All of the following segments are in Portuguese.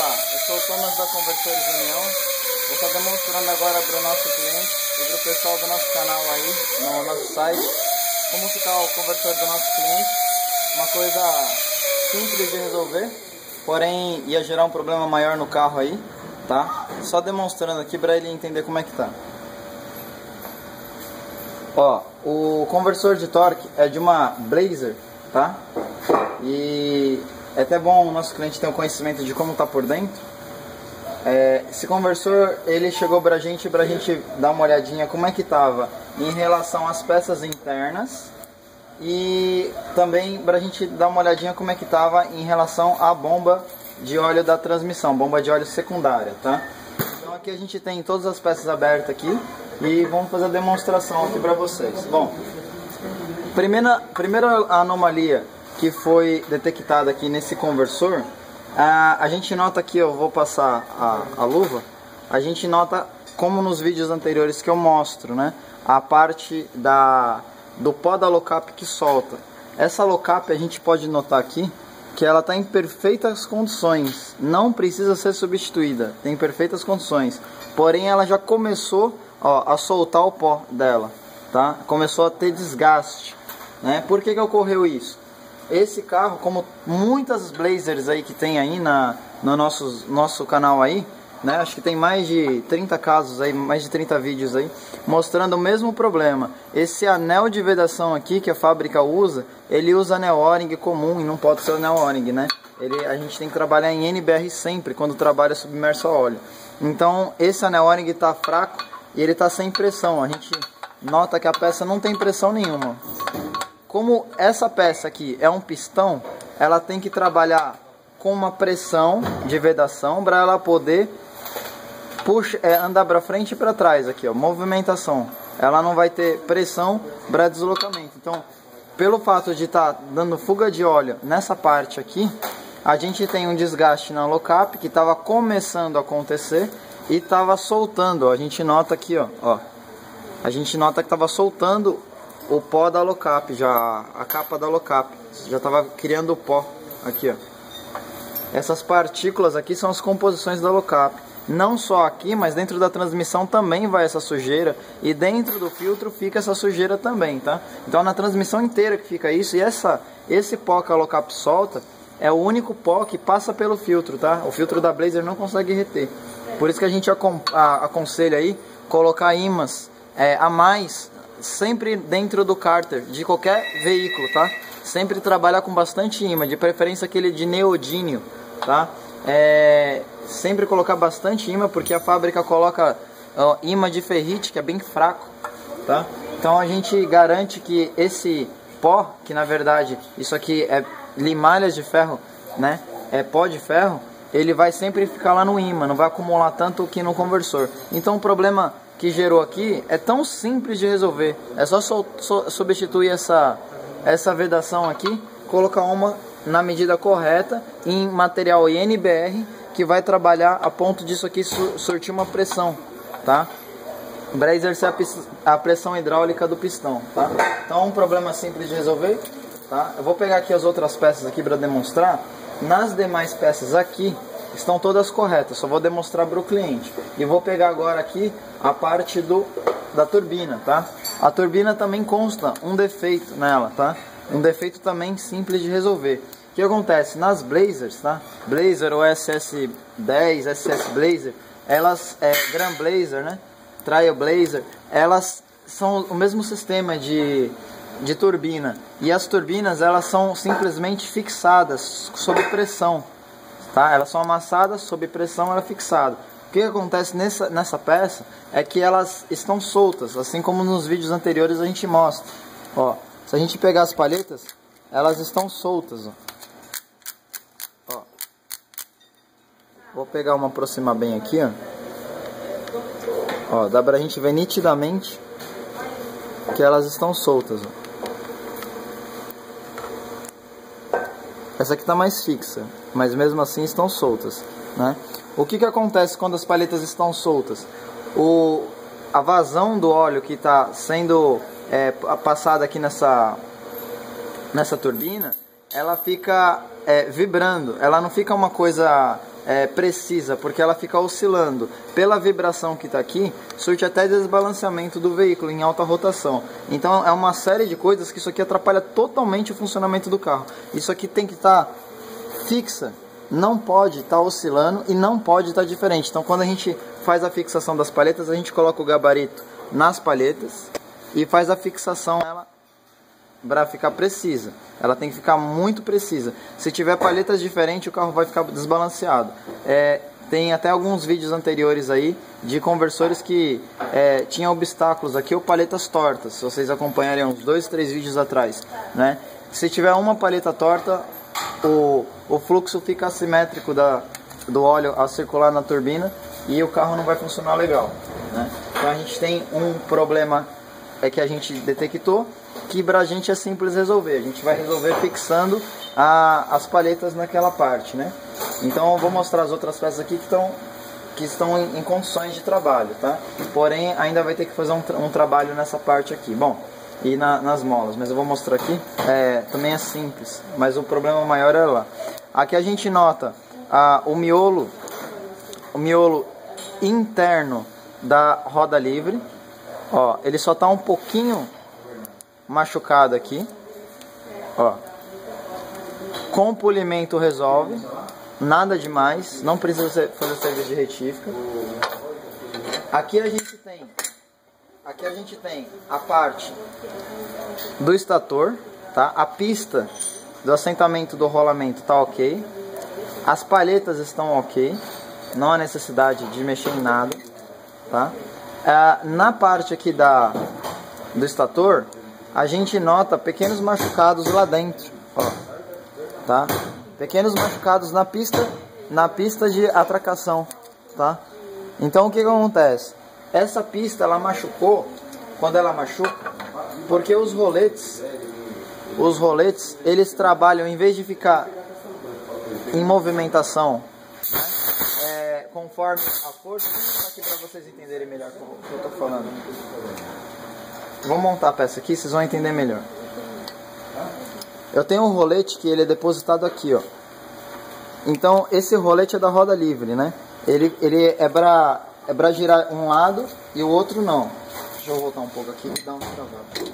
Olá, eu sou o Thomas da Conversores União. Eu estou demonstrando agora para o nosso cliente e para o pessoal do nosso canal aí, no nosso site, como ficar o conversor do nosso cliente. Uma coisa simples de resolver, porém ia gerar um problema maior no carro aí, tá? Só demonstrando aqui para ele entender como é que tá. Ó, o conversor de torque é de uma Blazer, tá? E é até bom o nosso cliente ter um conhecimento de como tá por dentro. Esse conversor, ele chegou pra gente dar uma olhadinha como é que tava em relação às peças internas e também pra gente dar uma olhadinha como é que tava em relação à bomba de óleo da transmissão, bomba de óleo secundária, tá? Então aqui a gente tem todas as peças abertas aqui e vamos fazer a demonstração aqui pra vocês. Bom, primeira anomalia que foi detectada aqui nesse conversor, a gente nota aqui, eu vou passar a luva, a gente nota como nos vídeos anteriores que eu mostro, né, a parte do pó da low-cap que solta. Essa low-cap a gente pode notar aqui que ela está em perfeitas condições, não precisa ser substituída, tem perfeitas condições, porém ela já começou, ó, a soltar o pó dela, tá? Começou a ter desgaste, né? Por que ocorreu isso? Esse carro, como muitas Blazers aí que tem aí no nosso canal aí, né? Acho que tem mais de 30 casos aí, mais de 30 vídeos aí, mostrando o mesmo problema. Esse anel de vedação aqui que a fábrica usa, ele usa anel O-ring comum e não pode ser anel O-ring, né? A gente tem que trabalhar em NBR sempre, quando trabalha submerso a óleo. Então, esse anel O-ring está fraco e ele está sem pressão. A gente nota que a peça não tem pressão nenhuma. Como essa peça aqui é um pistão, ela tem que trabalhar com uma pressão de vedação para ela poder andar para frente e para trás aqui, ó, movimentação. Ela não vai ter pressão para deslocamento. Então, pelo fato de estar dando fuga de óleo nessa parte aqui, a gente tem um desgaste na low-cap que estava começando a acontecer e estava soltando. Ó, a gente nota aqui, ó, a gente nota que estava soltando o pó da low-cap, já a capa da low-cap já estava criando o pó aqui, ó. Essas partículas aqui são as composições da low-cap. Não só aqui, mas dentro da transmissão também vai essa sujeira e dentro do filtro fica essa sujeira também, tá? Então na transmissão inteira que fica isso, e esse pó que a low-cap solta é o único pó que passa pelo filtro, tá? O filtro da Blazer não consegue reter. Por isso que a gente aconselha aí colocar ímãs a mais sempre dentro do cárter de qualquer veículo, tá? Sempre trabalhar com bastante imã, de preferência aquele de neodímio, tá? Sempre colocar bastante imã, porque a fábrica coloca imã de ferrite, que é bem fraco, tá? Então a gente garante que esse pó, que na verdade isso aqui é limalhas de ferro, né? É pó de ferro, ele vai sempre ficar lá no imã, não vai acumular tanto que no conversor. Então o problema que gerou aqui é tão simples de resolver. É só substituir essa vedação aqui, colocar uma na medida correta em material NBR que vai trabalhar a ponto disso aqui surtir uma pressão, tá? Para exercer a pressão hidráulica do pistão, tá? Então é um problema simples de resolver, tá? Eu vou pegar aqui as outras peças aqui para demonstrar. Nas demais peças aqui estão todas corretas, só vou demonstrar para o cliente. E vou pegar agora aqui a parte da turbina, tá? A turbina também consta um defeito nela, tá? Um defeito também simples de resolver. O que acontece? Nas Blazers, tá? Blazer ou SS10, SS Blazer, elas, Grand Blazer, né? Trial Blazer, elas são o mesmo sistema de turbina. E as turbinas, elas são simplesmente fixadas sob pressão. Tá? Elas são amassadas sob pressão, ela é fixada. O que acontece nessa peça é que elas estão soltas, assim como nos vídeos anteriores a gente mostra. Ó, se a gente pegar as palhetas, elas estão soltas. Ó. Vou pegar uma aproximar bem aqui, ó. Ó, dá pra gente ver nitidamente que elas estão soltas. Ó. Essa aqui tá mais fixa, mas mesmo assim estão soltas, né? O que acontece quando as palhetas estão soltas? A vazão do óleo que está sendo passada aqui nessa turbina, ela fica vibrando, ela não fica uma coisa precisa, porque ela fica oscilando pela vibração que está aqui, surte até desbalanceamento do veículo em alta rotação. Então é uma série de coisas que isso aqui atrapalha totalmente o funcionamento do carro. Isso aqui tem que estar fixa, não pode estar oscilando e não pode estar diferente. Então quando a gente faz a fixação das palhetas, a gente coloca o gabarito nas palhetas e faz a fixação dela para ficar precisa. Ela tem que ficar muito precisa. Se tiver palhetas diferentes, o carro vai ficar desbalanceado. Tem até alguns vídeos anteriores aí de conversores que tinham obstáculos aqui ou palhetas tortas. Se vocês acompanharem uns 2, 3 vídeos atrás, né? Se tiver uma palheta torta, o fluxo fica assimétrico do óleo a circular na turbina e o carro não vai funcionar legal, né? Então a gente tem um problema que a gente detectou, que pra gente é simples resolver. A gente vai resolver fixando as palhetas naquela parte, né? Então eu vou mostrar as outras peças aqui que estão em condições de trabalho, tá? Porém ainda vai ter que fazer um trabalho nessa parte aqui. Bom, e nas molas, mas eu vou mostrar aqui. Também é simples, mas o problema maior é lá. Aqui a gente nota o miolo interno da roda livre. Ó, ele só tá um pouquinho machucado aqui, ó. Com polimento resolve, nada demais, não precisa fazer serviço de retífica. Aqui a gente tem a parte do estator, tá? A pista do assentamento do rolamento tá ok, as palhetas estão ok, não há necessidade de mexer em nada, tá? Na parte aqui do estator, a gente nota pequenos machucados lá dentro, ó, tá? Pequenos machucados na pista de atracação, tá? Então o que acontece? Essa pista ela machucou, quando ela machuca, porque os roletes eles trabalham, em vez de ficar em movimentação, né, conforme a força. Vou mostrar aqui para vocês entenderem melhor o que eu estou falando. Vou montar a peça aqui, vocês vão entender melhor. Eu tenho um rolete que ele é depositado aqui, ó. Então esse rolete é da roda livre, né? Ele é pra girar um lado e o outro não. Deixa eu voltar um pouco aqui e dar um travado.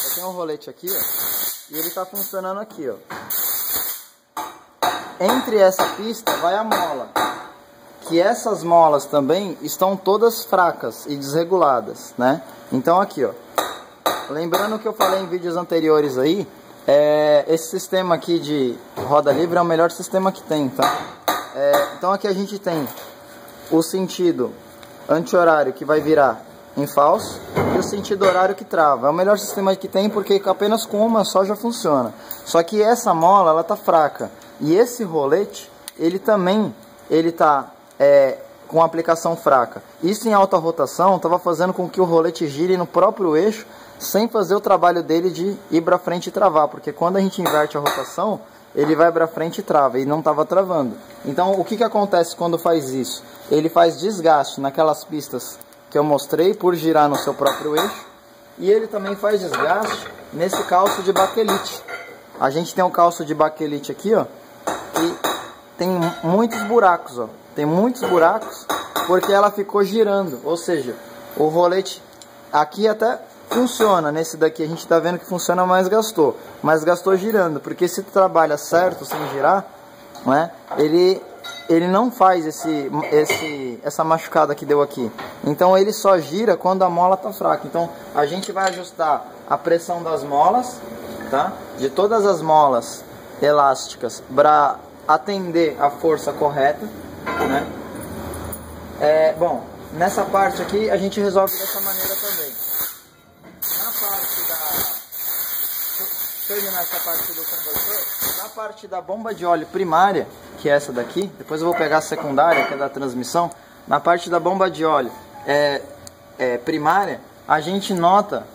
Eu tenho um rolete aqui, ó, e ele tá funcionando aqui, ó. Entre essa pista vai a mola, que essas molas também estão todas fracas e desreguladas, né? Então aqui, ó, lembrando que eu falei em vídeos anteriores aí, esse sistema aqui de roda livre é o melhor sistema que tem, tá? Então aqui a gente tem o sentido anti-horário que vai virar em falso e o sentido horário que trava. É o melhor sistema que tem porque apenas com uma só já funciona. Só que essa mola ela tá fraca e esse rolete ele tá com aplicação fraca. Isso em alta rotação estava fazendo com que o rolete gire no próprio eixo sem fazer o trabalho dele de ir para frente e travar, porque quando a gente inverte a rotação ele vai para frente e trava, e não estava travando. Então o que acontece quando faz isso? Ele faz desgaste naquelas pistas que eu mostrei por girar no seu próprio eixo, e ele também faz desgaste nesse calço de baquelite. A gente tem um calço de baquelite aqui, ó, e tem muitos buracos, ó. Tem muitos buracos porque ela ficou girando, ou seja, o rolete aqui até funciona, nesse daqui a gente está vendo que funciona, mas gastou girando, porque se trabalha certo sem girar, né, ele não faz essa machucada que deu aqui. Então ele só gira quando a mola está fraca. Então a gente vai ajustar a pressão das molas, tá? De todas as molas elásticas para atender a força correta, né? Bom, nessa parte aqui a gente resolve dessa maneira também. Terminar essa parte do conversor, na parte da bomba de óleo primária, que é essa daqui, depois eu vou pegar a secundária, que é da transmissão. Na parte da bomba de óleo primária, a gente nota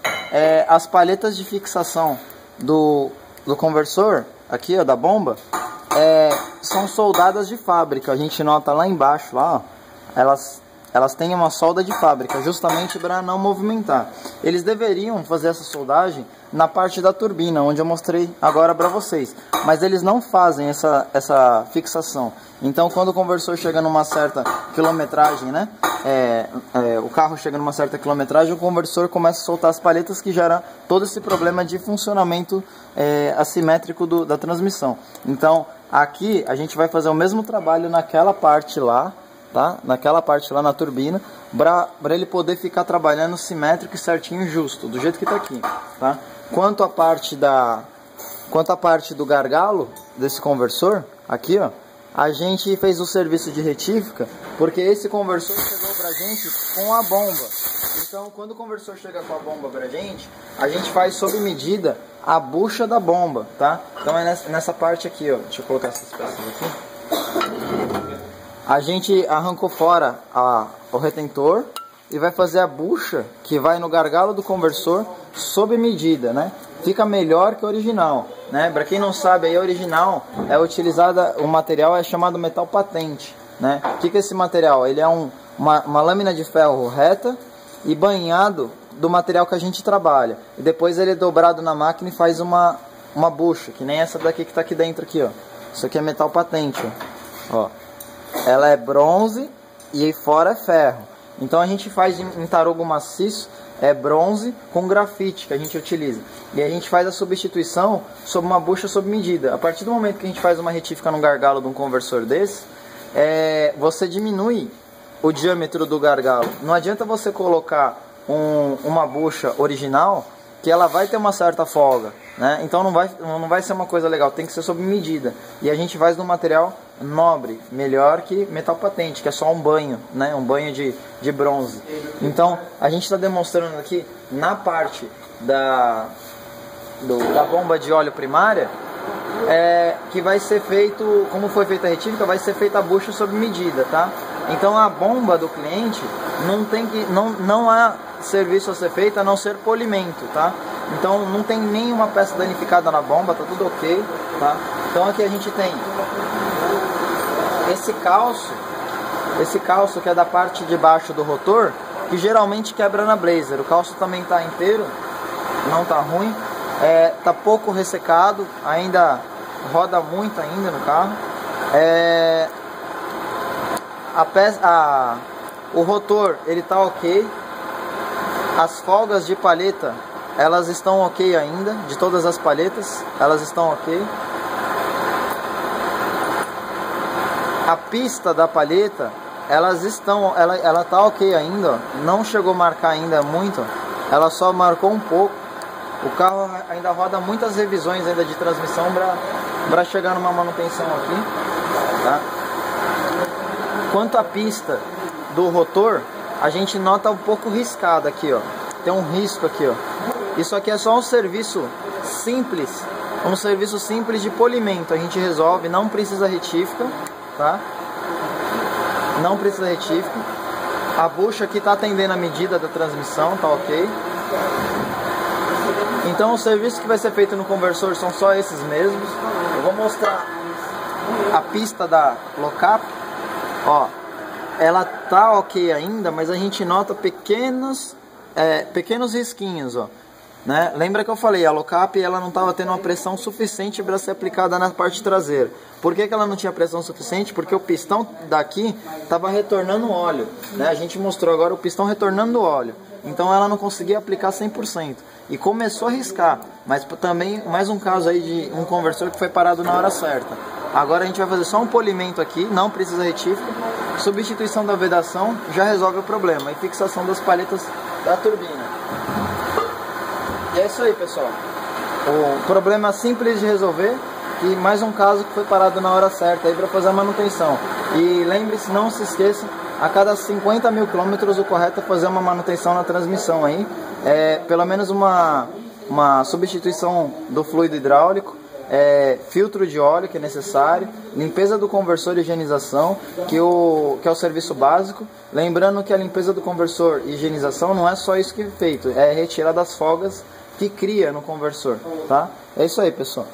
as palhetas de fixação do conversor, aqui ó, da bomba, são soldadas de fábrica. A gente nota lá embaixo, lá, ó, elas têm uma solda de fábrica, justamente para não movimentar. Eles deveriam fazer essa soldagem na parte da turbina, onde eu mostrei agora para vocês. Mas eles não fazem essa fixação. Então, quando o conversor chega numa certa quilometragem, né? O carro chega numa certa quilometragem, o conversor começa a soltar as palhetas, que gera todo esse problema de funcionamento assimétrico da transmissão. Então, aqui a gente vai fazer o mesmo trabalho naquela parte lá, tá? Naquela parte lá na turbina, para ele poder ficar trabalhando simétrico e certinho, justo, do jeito que está aqui, tá? Quanto à parte do gargalo desse conversor, aqui, ó, a gente fez o serviço de retífica, porque esse conversor chegou pra gente com a bomba. Então, quando o conversor chega com a bomba pra gente, a gente faz sob medida a bucha da bomba, tá? Então é nessa parte aqui, ó. Deixa eu colocar essas peças aqui. A gente arrancou fora o retentor e vai fazer a bucha que vai no gargalo do conversor sob medida, né? Fica melhor que o original, né? Para quem não sabe, aí a original é utilizada, o material é chamado metal patente, né? O que é esse material? Ele é uma lâmina de ferro reta e banhado do material que a gente trabalha. E depois ele é dobrado na máquina e faz uma bucha, que nem essa daqui que está aqui dentro aqui, ó. Isso aqui é metal patente, ó. Ela é bronze e aí fora é ferro. Então a gente faz em tarugo maciço, é bronze com grafite que a gente utiliza. E a gente faz a substituição sob uma bucha sob medida. A partir do momento que a gente faz uma retífica no gargalo de um conversor desse, você diminui o diâmetro do gargalo. Não adianta você colocar uma bucha original, que ela vai ter uma certa folga, né? Então não vai ser uma coisa legal, tem que ser sob medida. E a gente faz num material nobre, melhor que metal patente, que é só um banho, né? Um banho de bronze. Então a gente está demonstrando aqui na parte da bomba de óleo primária, que vai ser feito, como foi feita a retífica, vai ser feita a bucha sob medida, tá? Então a bomba do cliente não há serviço a ser feito a não ser polimento, tá? Então não tem nenhuma peça danificada na bomba, tá tudo ok, tá? Então aqui a gente tem esse calço que é da parte de baixo do rotor, que geralmente quebra na Blazer. O calço também tá inteiro, não tá ruim, tá pouco ressecado, ainda roda muito ainda no carro. O rotor ele tá ok. As folgas de palheta, elas estão ok ainda, de todas as palhetas, elas estão ok. A pista da palheta, ela tá ok ainda, ó. Não chegou a marcar ainda muito, ela só marcou um pouco. O carro ainda roda muitas revisões ainda de transmissão para chegar numa manutenção aqui, tá? Quanto à pista do rotor, a gente nota um pouco riscado aqui, ó. Tem um risco aqui, ó. Isso aqui é só um serviço simples, de polimento. A gente resolve, não precisa retífica, tá? Não precisa retífica. A bucha aqui tá atendendo a medida da transmissão, tá ok. Então o serviço que vai ser feito no conversor são só esses mesmos. Eu vou mostrar a pista da Locap, ó. Ela tá ok ainda, mas a gente nota pequenos risquinhos, ó, né? Lembra que eu falei, a Locap ela não estava tendo uma pressão suficiente para ser aplicada na parte traseira. Por que ela não tinha pressão suficiente? Porque o pistão daqui estava retornando óleo, né? A gente mostrou agora o pistão retornando óleo. Então ela não conseguia aplicar 100%. E começou a riscar. Mas também mais um caso aí de um conversor que foi parado na hora certa. Agora a gente vai fazer só um polimento aqui, não precisa retífica. Substituição da vedação já resolve o problema. E fixação das palhetas da turbina. E é isso aí, pessoal. O problema simples de resolver. E mais um caso que foi parado na hora certa aí para fazer a manutenção. E lembre-se, não se esqueça, a cada 50 mil quilômetros o correto é fazer uma manutenção na transmissão aí. Pelo menos uma substituição do fluido hidráulico. Filtro de óleo que é necessário, limpeza do conversor e higienização, que é o serviço básico. Lembrando que a limpeza do conversor e higienização não é só isso que é feito, é retirar das folgas que cria no conversor, tá? É isso aí, pessoal.